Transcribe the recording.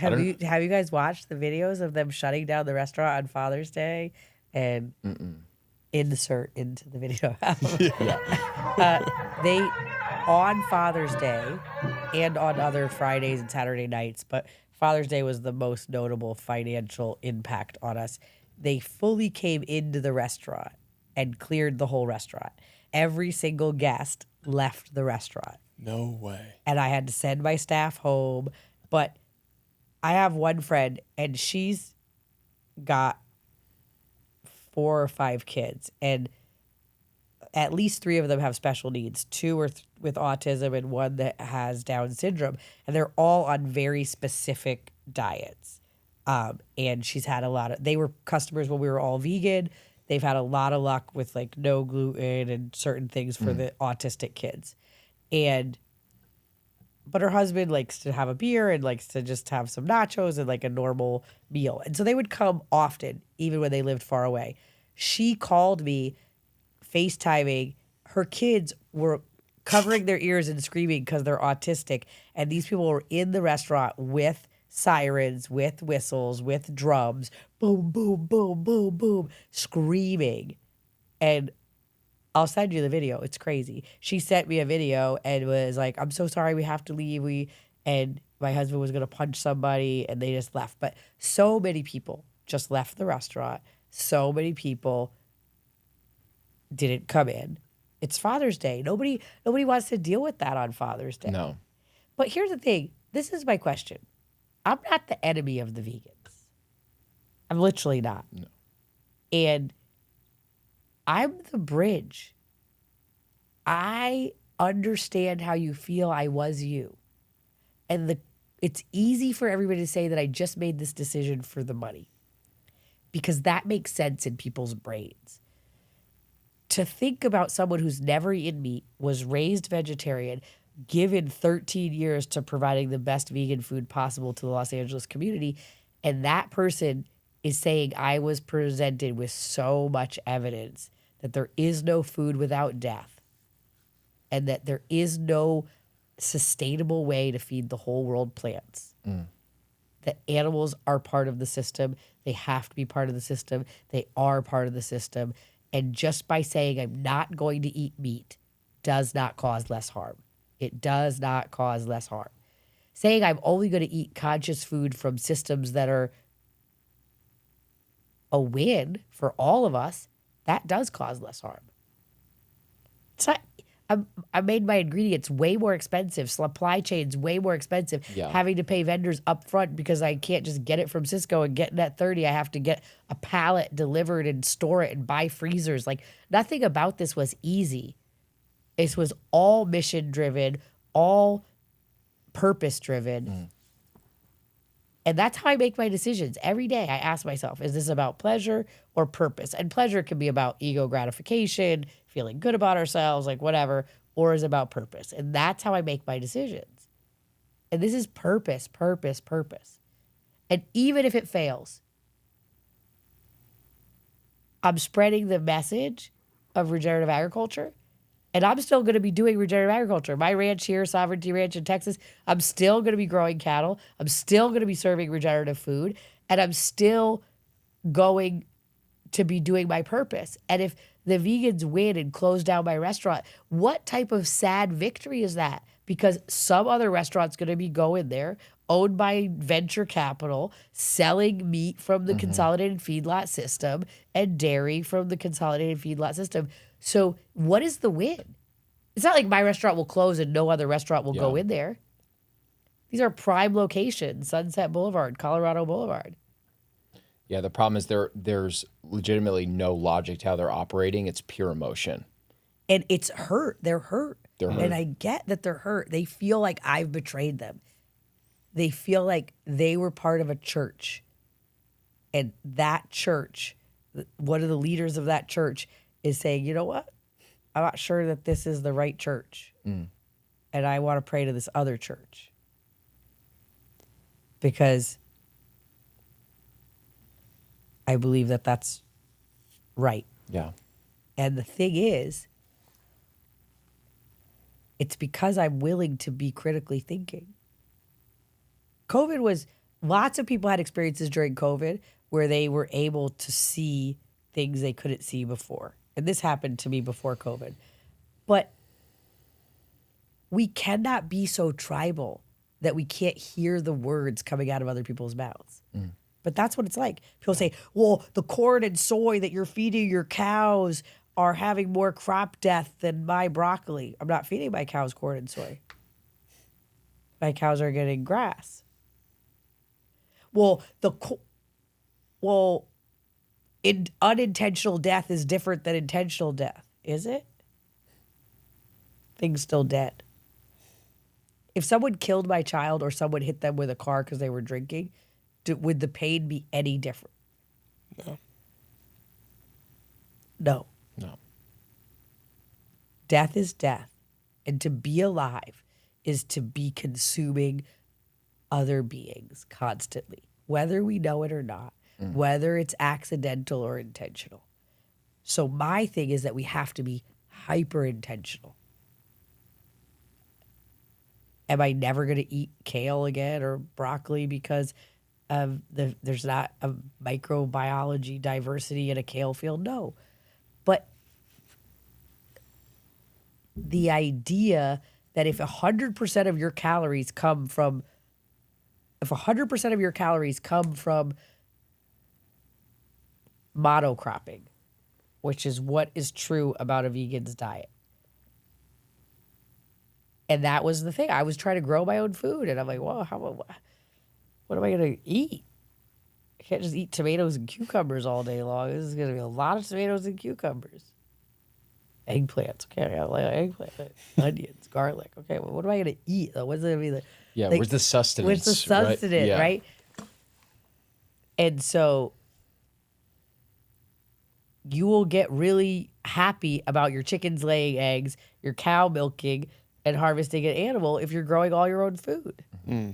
Have you guys watched the videos of them shutting down the restaurant on Father's Day and insert into the video? They on Father's Day and on other Fridays and Saturday nights, but Father's Day was the most notable financial impact on us. They fully came into the restaurant and cleared the whole restaurant. Every single guest left the restaurant. No way. And I had to send my staff home. But I have one friend, and she's got 4 or 5 kids, and at least 3 of them have special needs. 2 are with autism and 1 that has Down syndrome. And they're all on very specific diets. And she's had they were customers when we were all vegan. They've had a lot of luck with like no gluten and certain things for the autistic kids. But her husband likes to have a beer and likes to just have some nachos and like a normal meal. And so they would come often, even when they lived far away. She called me FaceTiming. Her kids were covering their ears and screaming because they're autistic. And these people were in the restaurant with sirens, with whistles, with drums, boom, boom, boom, boom, boom, screaming. And I'll send you the video. It's crazy. She sent me a video and was like, I'm so sorry, we have to leave. And my husband was going to punch somebody and they just left. But so many people just left the restaurant. So many people didn't come in. It's Father's Day. Nobody wants to deal with that on Father's Day. No. But here's the thing. This is my question. I'm not the enemy of the vegans. I'm literally not. No. And I'm the bridge. I understand how you feel. I was you. And it's easy for everybody to say that I just made this decision for the money, because that makes sense in people's brains. To think about someone who's never eaten meat, was raised vegetarian, given 13 years to providing the best vegan food possible to the Los Angeles community, and that person is saying I was presented with so much evidence that there is no food without death and that there is no sustainable way to feed the whole world plants. That animals are part of the system. They have to be part of the system. They are part of the system. And just by saying I'm not going to eat meat does not cause less harm. It does not cause less harm. Saying I'm only going to eat conscious food from systems that are a win for all of us, that does cause less harm. It's not, I made my ingredients way more expensive, supply chains way more expensive, having to pay vendors up front because I can't just get it from Cisco and get net 30. I have to get a pallet delivered and store it and buy freezers. Like, nothing about this was easy. This was all mission driven, all purpose driven. And that's how I make my decisions. Every day I ask myself, is this about pleasure or purpose? And pleasure can be about ego gratification, feeling good about ourselves, like whatever, or is it about purpose? And that's how I make my decisions. And this is purpose, purpose, purpose. And even if it fails, I'm spreading the message of regenerative agriculture. And I'm still going to be doing regenerative agriculture. My ranch here, Sovereignty Ranch in Texas, I'm still going to be growing cattle. I'm still going to be serving regenerative food. And I'm still going to be doing my purpose. And if the vegans win and close down my restaurant, what type of sad victory is that? Because some other restaurant's going to be going there, owned by venture capital, selling meat from the consolidated feedlot system and dairy from the consolidated feedlot system. So what is the win? It's not like my restaurant will close and no other restaurant will go in there. These are prime locations, Sunset Boulevard, Colorado Boulevard. Yeah, the problem is there's legitimately no logic to how they're operating. It's pure emotion. And it's hurt. They're hurt. They're hurt. And I get that they're hurt. They feel like I've betrayed them. They feel like they were part of a church. And that church, one of the leaders of that church is saying, you know what? I'm not sure that this is the right church. And I want to pray to this other church. Because I believe that that's right. Yeah. And the thing is, it's because I'm willing to be critically thinking. COVID was lots of people had experiences during COVID where they were able to see things they couldn't see before. And this happened to me before COVID. But we cannot be so tribal that we can't hear the words coming out of other people's mouths. But that's what it's like. People say, well, the corn and soy that you're feeding your cows are having more crop death than my broccoli. I'm not feeding my cows corn and soy. My cows are getting grass. Well, unintentional death is different than intentional death. Is it? Thing's still dead. If someone killed my child or someone hit them with a car because they were drinking, would the pain be any different? No. No. No. Death is death. And to be alive is to be consuming other beings constantly, whether we know it or not, whether it's accidental or intentional. So my thing is that we have to be hyper intentional. Am I never going to eat kale again or broccoli because of there's not a microbiology diversity in a kale field? No. But the idea that if 100% of your calories come from monocropping, which is what is true about a vegan's diet. And that was the thing. I was trying to grow my own food, and I'm like, well, what am I going to eat? I can't just eat tomatoes and cucumbers all day long. This is going to be a lot of tomatoes and cucumbers. Eggplants. Okay, I got like eggplant, onions, garlic. Okay, well, what am I going to eat, though? What's it going to be? Yeah, Like, where's the sustenance? where's the sustenance, Yeah. right? And so you will get really happy about your chickens laying eggs, your cow milking, and harvesting an animal if you're growing all your own food. Mm.